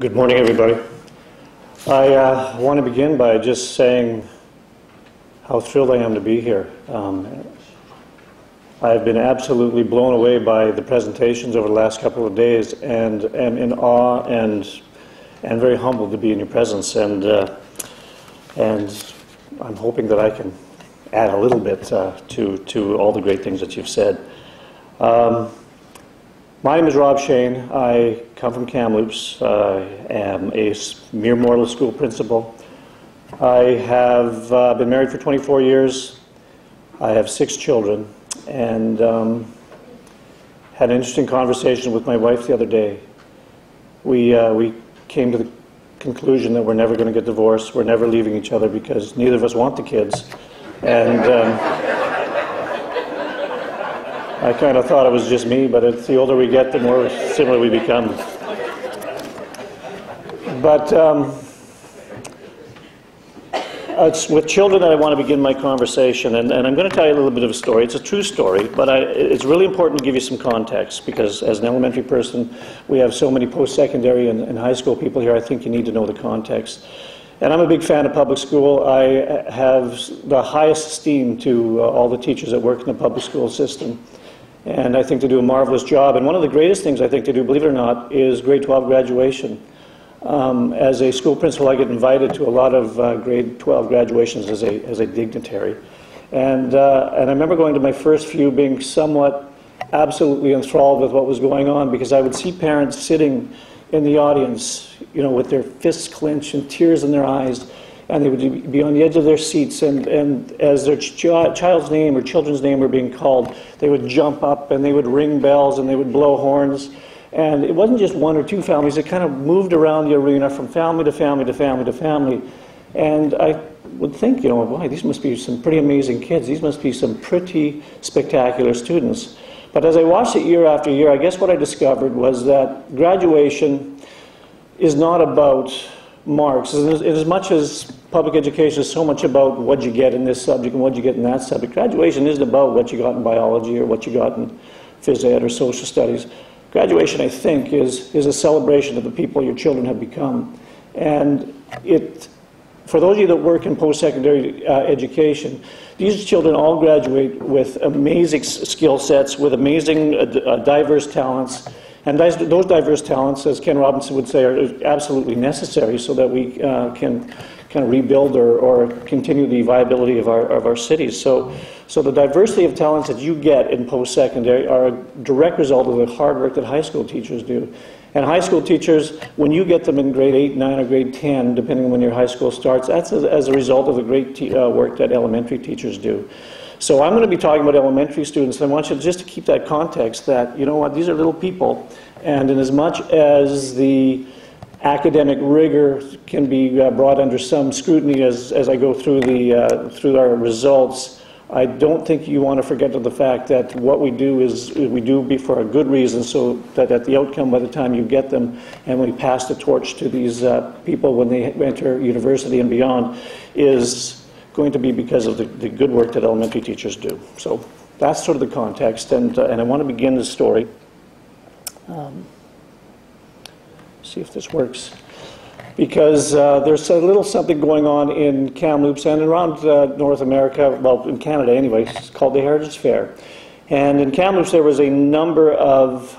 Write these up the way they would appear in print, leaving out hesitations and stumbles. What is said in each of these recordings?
Good morning, everybody. I want to begin by just saying how thrilled I am to be here. I've been absolutely blown away by the presentations over the last couple of days, and am in awe and very humbled to be in your presence. And I'm hoping that I can add a little bit to all the great things that you've said. My name is Rob Schoen. I come from Kamloops. I am a mere mortal school principal. I have been married for 24 years. I have 6 children, and had an interesting conversation with my wife the other day. We came to the conclusion that we're never going to get divorced. We're never leaving each other because neither of us want the kids. And I kind of thought it was just me, but the older we get, the more similar we become. But it's with children that I want to begin my conversation, and I'm going to tell you a little bit of a story. It's a true story, but it's really important to give you some context, because as an elementary person, we have so many post-secondary and high school people here. I think you need to know the context. And I'm a big fan of public school. I have the highest esteem to all the teachers that work in the public school system. And I think they do a marvelous job. And one of the greatest things I think they do, believe it or not, is grade 12 graduation. As a school principal, I get invited to a lot of grade 12 graduations as a dignitary. And I remember going to my first few being somewhat absolutely enthralled with what was going on, because I would see parents sitting in the audience, you know, with their fists clenched and tears in their eyes, and they would be on the edge of their seats, and as their child's name or children's name were being called, they would jump up and they would ring bells and they would blow horns. And it wasn't just 1 or 2 families, it kind of moved around the arena from family to family to family to family. And I would think, you know, boy, these must be some pretty amazing kids. These must be some pretty spectacular students. But as I watched it year after year, I guess what I discovered was that graduation is not about marks. As much as public education is so much about what you get in this subject and what you get in that subject, graduation isn't about what you got in biology or what you got in phys ed or social studies. Graduation, I think, is a celebration of the people your children have become. And for those of you that work in post-secondary education, these children all graduate with amazing skill sets, with amazing diverse talents. And those diverse talents, as Ken Robinson would say, are absolutely necessary so that we can kind of rebuild or continue the viability of our cities. So the diversity of talents that you get in post-secondary are a direct result of the hard work that high school teachers do. And high school teachers, when you get them in grade 8, 9, or grade 10, depending on when your high school starts, that's as a result of the great work that elementary teachers do. So I'm going to be talking about elementary students, and I want you just to keep that context that, you know what, these are little people, and in as much as the academic rigor can be brought under some scrutiny as I go through through our results, I don't think you want to forget the fact that what we do is we do for a good reason, so that at the outcome, by the time you get them and we pass the torch to these people when they enter university and beyond, is going to be because of the good work that elementary teachers do. So that's sort of the context, and I want to begin the story. See if this works. Because there's a little something going on in Kamloops and around North America, well, in Canada anyway. It's called the Heritage Fair. And in Kamloops there was a number of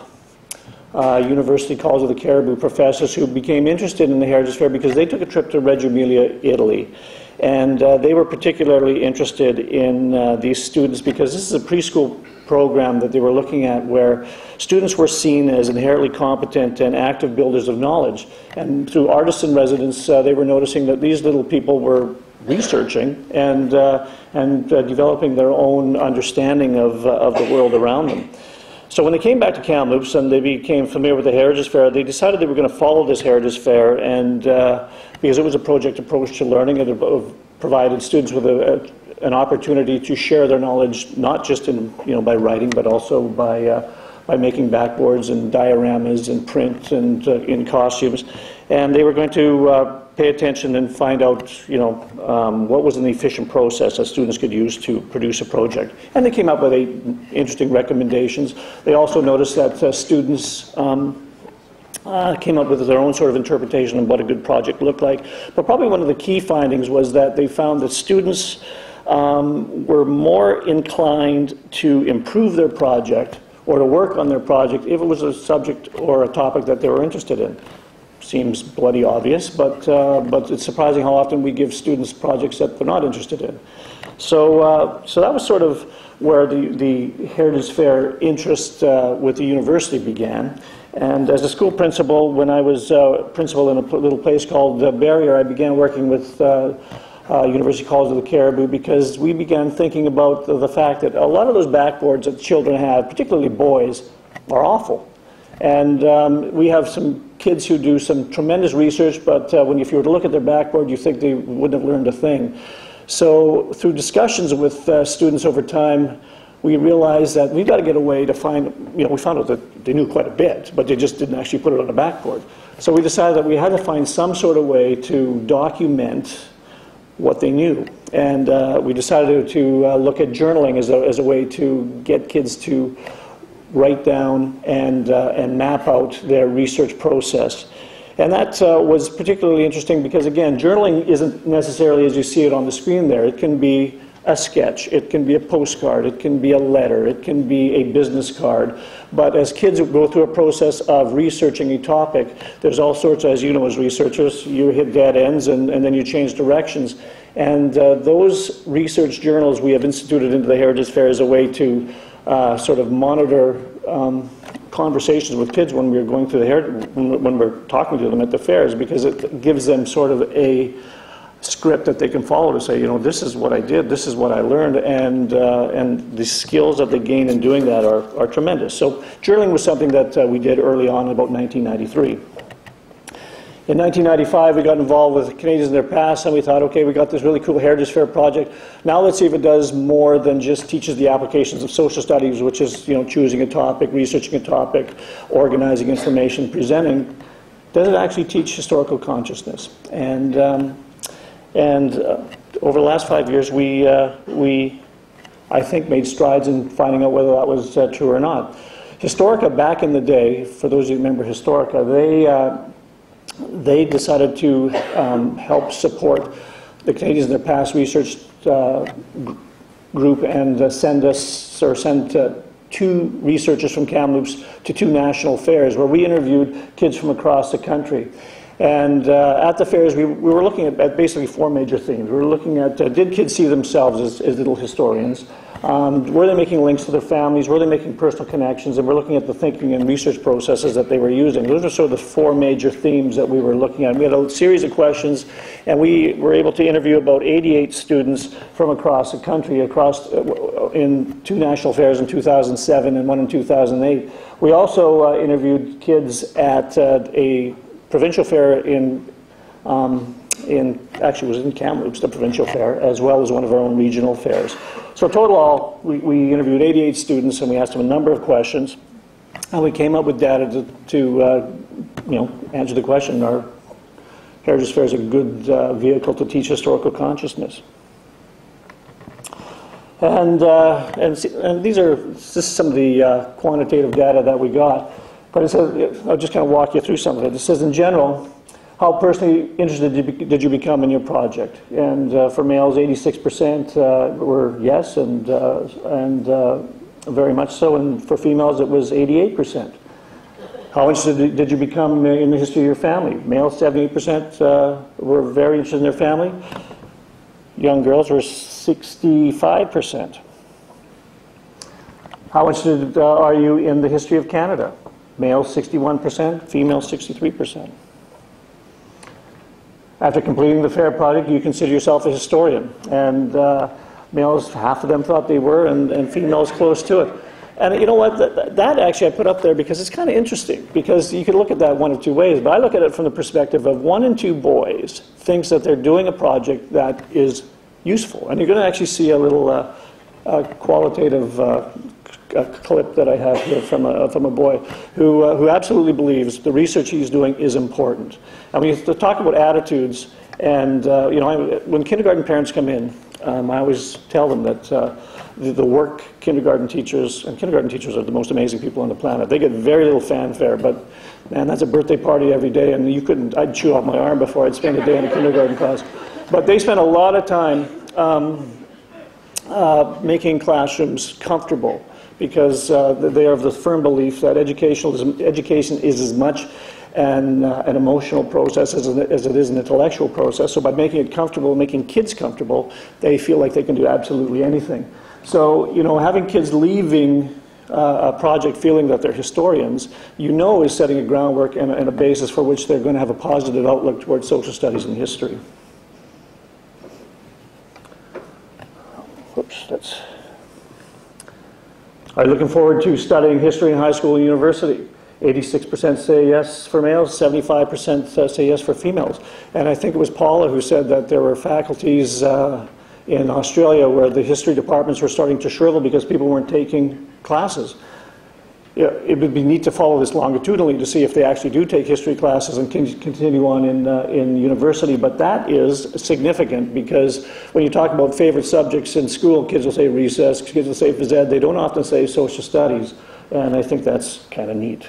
University College of the Caribou professors who became interested in the Heritage Fair because they took a trip to Reggio Emilia, Italy. And they were particularly interested in these students because this is a preschool program that they were looking at where students were seen as inherently competent and active builders of knowledge. And through artists in residence, they were noticing that these little people were researching and developing their own understanding of the world around them. So when they came back to Kamloops and they became familiar with the Heritage Fair, they decided they were going to follow this Heritage Fair, and because it was a project approach to learning, it provided students with an opportunity to share their knowledge, not just by writing, but also by making backboards and dioramas and print and in costumes. And they were going to pay attention and find out, what was an efficient process that students could use to produce a project. And they came up with interesting recommendations. They also noticed that students came up with their own sort of interpretation of what a good project looked like. But probably one of the key findings was that they found that students were more inclined to improve their project or to work on their project if it was a subject or a topic that they were interested in. Seems bloody obvious, but it's surprising how often we give students projects that they're not interested in. So that was sort of where the Heritage Fair interest with the university began. And as a school principal, when I was principal in a little place called Barrier, I began working with University College of the Cariboo because we began thinking about the fact that a lot of those backboards that children have, particularly boys, are awful. And we have some kids who do some tremendous research, but if you were to look at their backboard, you think they wouldn't have learned a thing. So through discussions with students over time, we realized that we've got to get a way to find, we found out that they knew quite a bit, but they just didn't actually put it on a backboard. So we decided that we had to find some sort of way to document what they knew. And we decided to look at journaling as a way to get kids to write down and map out their research process. And that was particularly interesting because, again, journaling isn't necessarily as you see it on the screen there. It can be a sketch, it can be a postcard, it can be a letter, it can be a business card. But as kids go through a process of researching a topic, there's all sorts, as you know as researchers, you hit dead ends and then you change directions. And those research journals we have instituted into the Heritage Fair as a way to sort of monitor conversations with kids when we're going through the when we're talking to them at the fairs, because it gives them sort of a script that they can follow to say, this is what I did, this is what I learned, and the skills that they gain in doing that are tremendous. So journaling was something that we did early on in about 1993. In 1995, we got involved with Canadians in their past, and we thought, okay, we got this really cool Heritage Fair project. Now let's see if it does more than just teaches the applications of social studies, which is, choosing a topic, researching a topic, organizing information, presenting. Does it actually teach historical consciousness? And over the last 5 years, we I think, made strides in finding out whether that was true or not. Historica, back in the day, for those of you who remember Historica, they decided to help support the Canadians in their past research group and send two researchers from Kamloops to 2 national fairs where we interviewed kids from across the country. And at the fairs, we were looking at basically 4 major themes. We were looking at, did kids see themselves as little historians? Were they making links to their families? Were they making personal connections? And we're looking at the thinking and research processes that they were using. Those are sort of the 4 major themes that we were looking at. We had a series of questions, and we were able to interview about 88 students from across the country, in 2 national fairs in 2007 and 1 in 2008. We also interviewed kids at a provincial fair actually it was in Kamloops, the provincial fair, as well as one of our own regional fairs. So total, we interviewed 88 students, and we asked them a number of questions, and we came up with data to answer the question: are Heritage Fairs a good vehicle to teach historical consciousness? And this is some of the quantitative data that we got. But it says, I'll just kind of walk you through some of it. It says, in general, how personally interested did you become in your project? And for males, 86% were yes, and very much so. And for females, it was 88%. How interested did you become in the history of your family? Males, 78% were very interested in their family. Young girls were 65%. How interested are you in the history of Canada? Males, 61%, females, 63%. After completing the fair project, you consider yourself a historian. And males, half of them thought they were, and females close to it. And you know what, that actually I put up there because it's kind of interesting, because you can look at that one of 2 ways, but I look at it from the perspective of 1 in 2 boys thinks that they're doing a project that is useful. And you're going to actually see a little qualitative clip that I have here from a boy who absolutely believes the research he's doing is important. I mean, to talk about attitudes, and when kindergarten parents come in, I always tell them that the work kindergarten teachers are the most amazing people on the planet. They get very little fanfare, but man, that's a birthday party every day, and you couldn't, I'd chew off my arm before I'd spend a day in a kindergarten class. But they spent a lot of time making classrooms comfortable, because they are of the firm belief that education is as much an emotional process as it is an intellectual process. So by making it comfortable, making kids comfortable, they feel like they can do absolutely anything. So, you know, having kids leaving a project feeling that they're historians, you know, is setting a groundwork and a basis for which they're going to have a positive outlook towards social studies and history. Whoops, that's... Are you looking forward to studying history in high school and university? 86% say yes for males, 75% say yes for females. And I think it was Paula who said that there were faculties in Australia where the history departments were starting to shrivel because people weren't taking classes. Yeah, it would be neat to follow this longitudinally to see if they actually do take history classes and continue on in university, but that is significant, because when you talk about favorite subjects in school, kids will say recess, kids will say phys ed, they don't often say social studies, and I think that's kind of neat.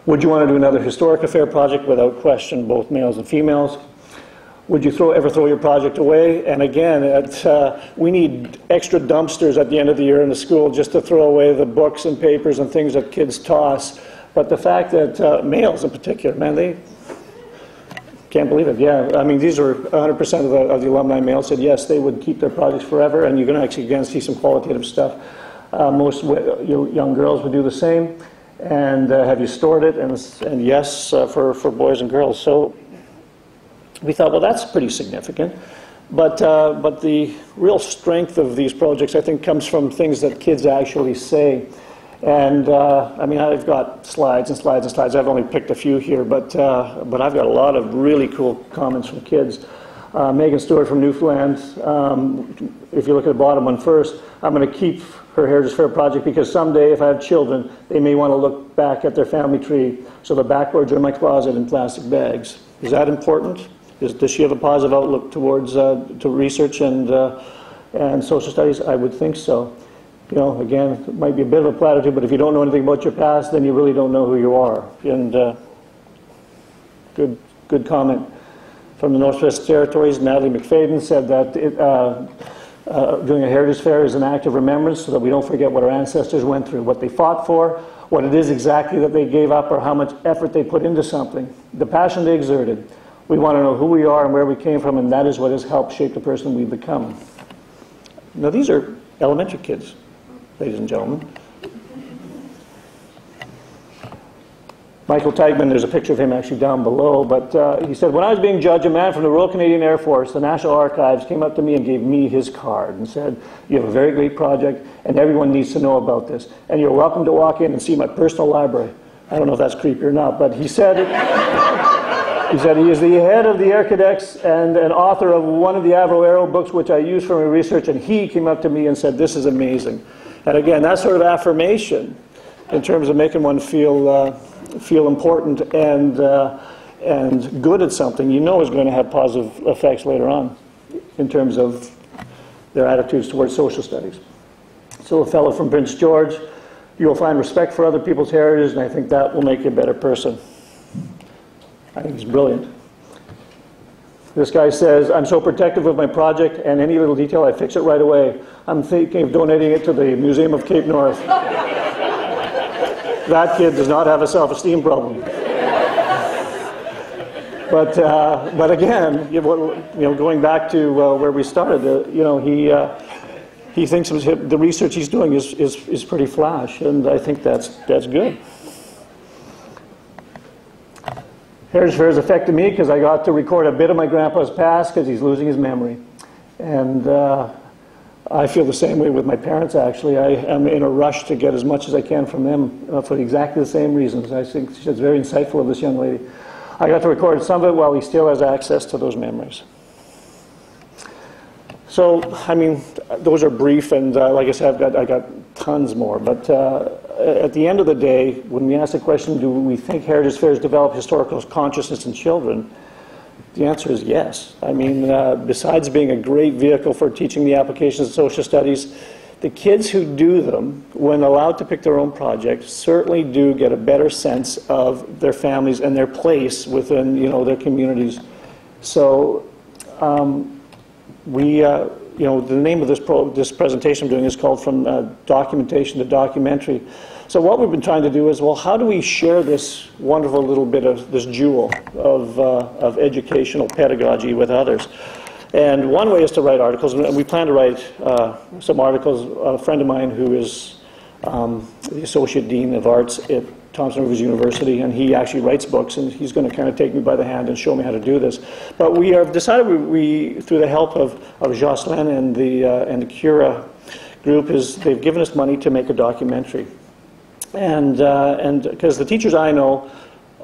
Would you want to do another historic affair project? Without question, both males and females. Would you ever throw your project away? And again, we need extra dumpsters at the end of the year in the school just to throw away the books and papers and things that kids toss. But the fact that males in particular, man, they can't believe it. Yeah, I mean, these are 100% of the alumni males said yes, they would keep their projects forever, and you're going to actually again see some qualitative stuff. Most young girls would do the same. And have you stored it? And yes, for boys and girls. So we thought, well, that's pretty significant. But the real strength of these projects, I think, comes from things that kids actually say. And I mean, I've got slides and slides and slides. I've only picked a few here, but I've got a lot of really cool comments from kids. Megan Stewart from Newfoundland, if you look at the bottom one first, I'm going to keep her Heritage Fair project because someday if I have children, they may want to look back at their family tree, so the backboards are in my closet in plastic bags. Is that important? Does she have a positive outlook towards to research and social studies? I would think so. You know, again, it might be a bit of a platitude, but if you don't know anything about your past, then you really don't know who you are. And good comment. From the Northwest Territories, Natalie McFadden said that doing a Heritage Fair is an act of remembrance so that we don't forget what our ancestors went through, what they fought for, what it is exactly that they gave up, or how much effort they put into something, the passion they exerted. We want to know who we are and where we came from, and that is what has helped shape the person we become. Now, these are elementary kids, ladies and gentlemen. Michael Teigman, there's a picture of him actually down below, but he said, when I was being judged, a man from the Royal Canadian Air Force, the National Archives, came up to me and gave me his card and said, you have a very great project and everyone needs to know about this. And you're welcome to walk in and see my personal library. I don't know if that's creepy or not, but he said, he said he is the head of the Air Cadets and an author of one of the Avro Aero books, which I use for my research, and he came up to me and said, this is amazing. And again, that sort of affirmation in terms of making one feel important and good at something, you know is going to have positive effects later on in terms of their attitudes towards social studies. So a fellow from Prince George, you will find respect for other people's heritage, and I think that will make you a better person. I think he's brilliant. This guy says, I'm so protective of my project, and any little detail, I fix it right away. I'm thinking of donating it to the Museum of Cape North. That kid does not have a self-esteem problem. But again, going back to where we started, he thinks the research he's doing is pretty flash, and I think that's good. Heritage Fair has affected me because I got to record a bit of my grandpa's past because he's losing his memory. And I feel the same way with my parents, actually. I am in a rush to get as much as I can from them for exactly the same reasons. I think it's very insightful of this young lady. I got to record some of it while he still has access to those memories. So, I mean, those are brief, and like I said, I got tons more. But at the end of the day, when we ask the question, do we think Heritage Fairs develop historical consciousness in children? The answer is yes. I mean, besides being a great vehicle for teaching the applications of social studies, the kids who do them, when allowed to pick their own project, certainly do get a better sense of their families and their place within, you know, their communities. So you know, the name of this presentation I'm doing is called From Documentation to Documentary. So what we've been trying to do is, well, how do we share this wonderful little bit of this jewel of educational pedagogy with others? And one way is to write articles. We plan to write some articles. A friend of mine who is the Associate Dean of Arts at Thompson University, and he actually writes books, and he's going to kind of take me by the hand and show me how to do this. But we have decided, through the help of Jocelyn and the Cura group, they've given us money to make a documentary. And because the teachers I know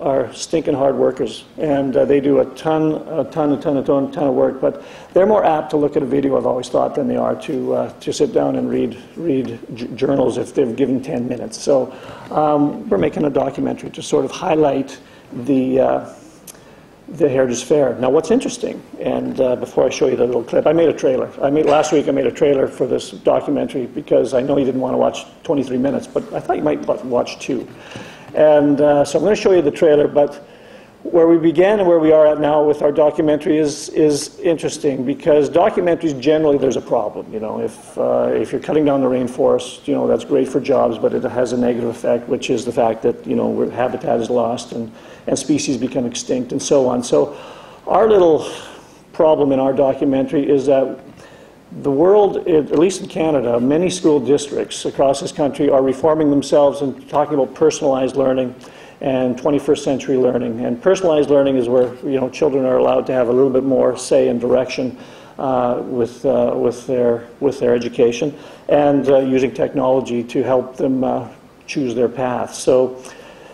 are stinking hard workers, and they do a ton of work, but they're more apt to look at a video, I've always thought, than they are to sit down and read journals if they're given 10 minutes. So we're making a documentary to sort of highlight the Heritage Fair. Now what's interesting, and before I show you the little clip, I made a trailer. Last week I made a trailer for this documentary because I know you didn't want to watch 23 minutes, but I thought you might watch 2. And so I'm going to show you the trailer, but where we began and where we are at now with our documentary is interesting, because documentaries generally there's a problem. You know, if you're cutting down the rainforest, you know, that's great for jobs, but it has a negative effect, which is the fact that, you know, habitat is lost and species become extinct and so on. So our little problem in our documentary is that the world, at least in Canada, many school districts across this country are reforming themselves and talking about personalized learning and 21st century learning. And personalized learning is where, you know, children are allowed to have a little bit more say and direction with their education, and using technology to help them choose their path. So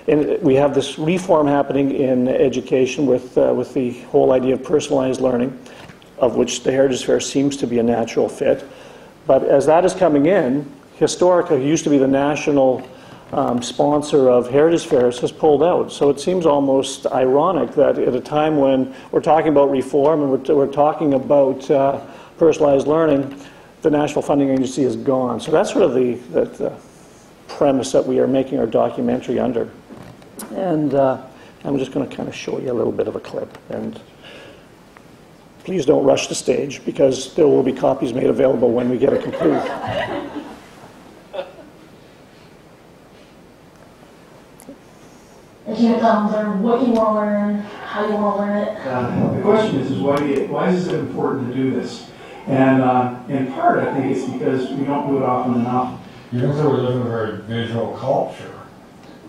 we have this reform happening in education with the whole idea of personalized learning, of which the Heritage Fair seems to be a natural fit. But as that is coming in, Historique, who used to be the national sponsor of Heritage Fairs, has pulled out. So it seems almost ironic that at a time when we're talking about reform and we're talking about personalized learning, the National Funding Agency is gone. So that's sort of the premise that we are making our documentary under. And I'm just going to kind of show you a little bit of a clip. And please don't rush the stage, because there will be copies made available when we get it complete. If you learn what you want to learn, how you want to learn it. The question is why is it important to do this? And in part, I think it's because we don't do it often enough. Even though we live in a very visual culture,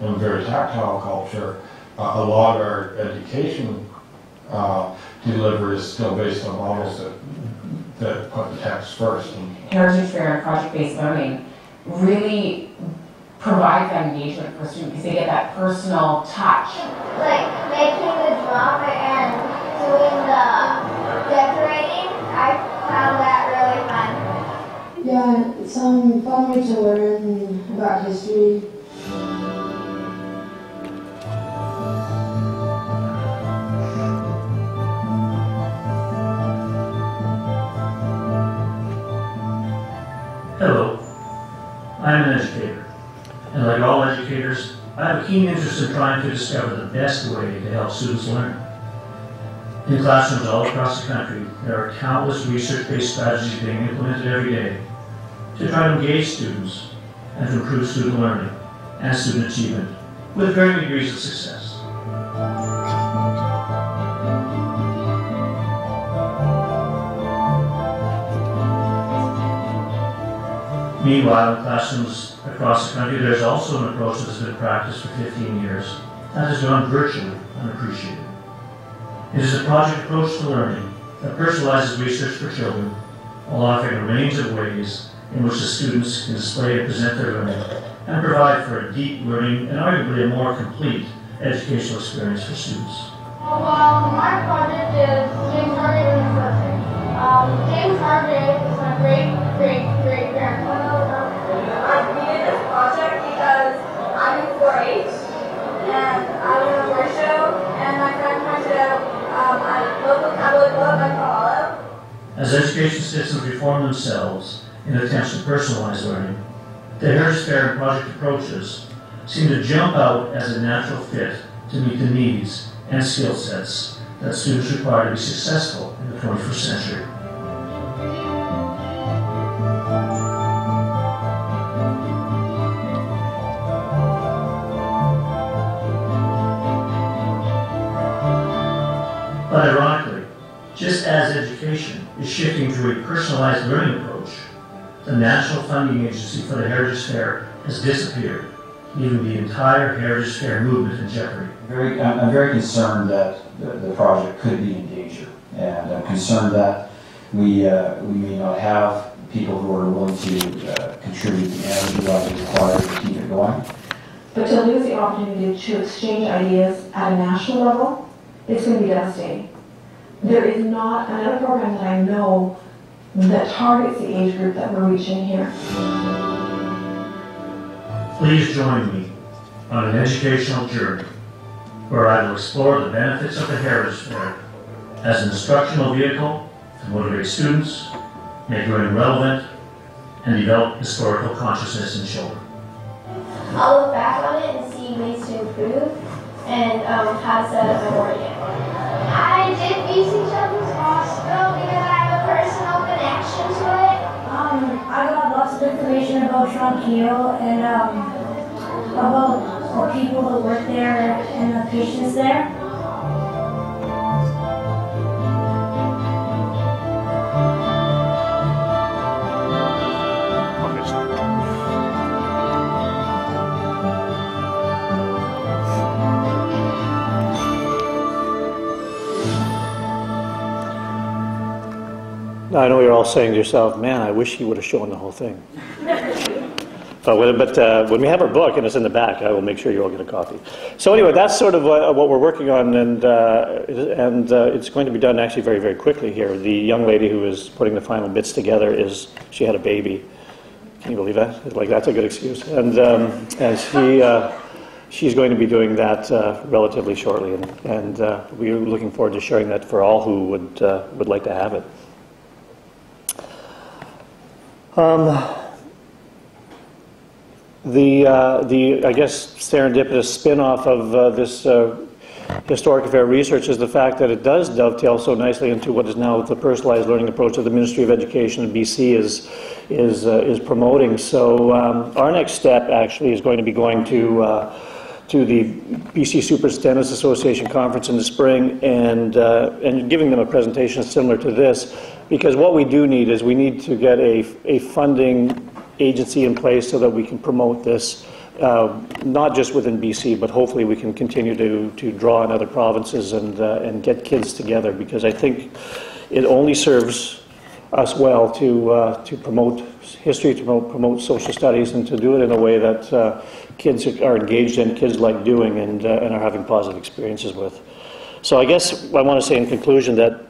and a very tactile culture, a lot of our education delivery is still based on models that put the text first. Heritage Fair and project-based learning really provide that engagement for students because they get that personal touch. Like making the drama and doing the decorating, I found that really fun. Yeah, it's a fun way to learn about history. Hello, I am an educator, and like all educators, I have a keen interest in trying to discover the best way to help students learn. In classrooms all across the country, there are countless research-based strategies being implemented every day to try to engage students and to improve student learning and student achievement with varying degrees of success. Meanwhile, in classrooms across the country, there's also an approach that has been practiced for 15 years that has gone virtually unappreciated. It is a project approach to learning that personalizes research for children while offering a range of ways in which the students can display and present their learning and provide for a deep learning and arguably a more complete educational experience for students. Well, my project is James Harvey University. James Harvey is my great-great-great-grandfather. I created this project because I'm in 4-H and I was in a horse show, and my friend pointed out a local cowboy club I follow. As education systems reform themselves in attempts to personalize learning, the Heritage Fair and project approaches seem to jump out as a natural fit to meet the needs and skill sets that students require to be successful in the 21st century. But ironically, just as education is shifting to a personalized learning approach, the national funding agency for the Heritage Fair has disappeared, leaving the entire Heritage Fair movement in jeopardy. I'm very concerned that the project could be in danger, and I'm concerned that we may not have people who are willing to contribute the energy level required to keep it going. But to lose the opportunity to exchange ideas at a national level, it's going to be devastating. There is not another program that I know that targets the age group that we're reaching here. Please join me on an educational journey where I will explore the benefits of the Heritage Fair as an instructional vehicle to motivate students, make learning relevant, and develop historical consciousness in children. I'll look back on it and see ways to improve and how to set up my board again. I did BC Children's Hospital because I have a personal connection to it. I got lots of information about Tranquillo and about the people that work there and the patients there. I know you're all saying to yourself, man, I wish he would have shown the whole thing. But when we have our book and it's in the back, I will make sure you all get a copy. So anyway, that's sort of what we're working on, and it's going to be done actually very, very quickly here. The young lady who is putting the final bits together she had a baby. Can you believe that? Like, that's a good excuse. And she's going to be doing that relatively shortly, and we're looking forward to sharing that for all who would like to have it. The I guess serendipitous spin-off of this historic affair research is the fact that it does dovetail so nicely into what is now the personalized learning approach that the Ministry of Education in BC is promoting. So our next step actually is going to be going to the BC Superintendents Association conference in the spring and giving them a presentation similar to this, because what we do need is we need to get a funding agency in place so that we can promote this, not just within BC, but hopefully we can continue to draw in other provinces and get kids together, because I think it only serves us well to promote history, to promote social studies, and to do it in a way that kids are engaged in, kids like doing, and are having positive experiences with. So I guess I want to say in conclusion that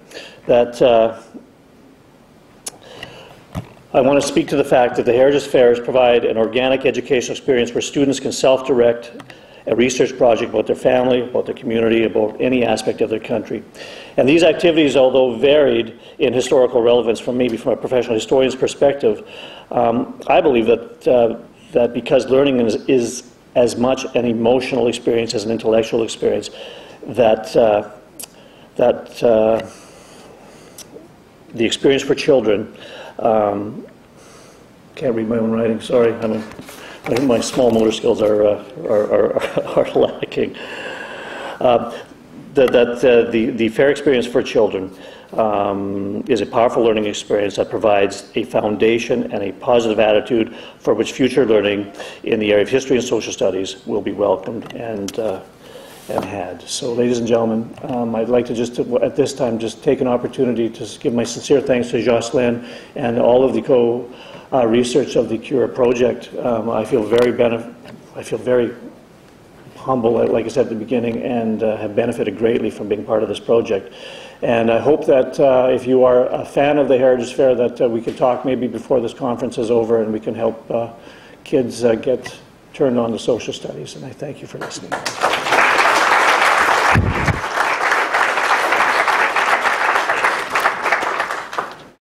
I want to speak to the fact that the Heritage Fairs provide an organic educational experience where students can self-direct a research project about their family, about their community, about any aspect of their country. And these activities, although varied in historical relevance from maybe from a professional historian's perspective, I believe that because learning is as much an emotional experience as an intellectual experience, that the experience for children, can't read my own writing, sorry, my small motor skills are lacking. The fair experience for children is a powerful learning experience that provides a foundation and a positive attitude for which future learning in the area of history and social studies will be welcomed and had. So, ladies and gentlemen, I'd like to just, at this time, just take an opportunity to give my sincere thanks to Jocelyn and all of the co-research of the CURA project. I feel very humble, like I said at the beginning, and have benefited greatly from being part of this project. And I hope that if you are a fan of the Heritage Fair, that we can talk maybe before this conference is over, and we can help kids get turned on to social studies. And I thank you for listening.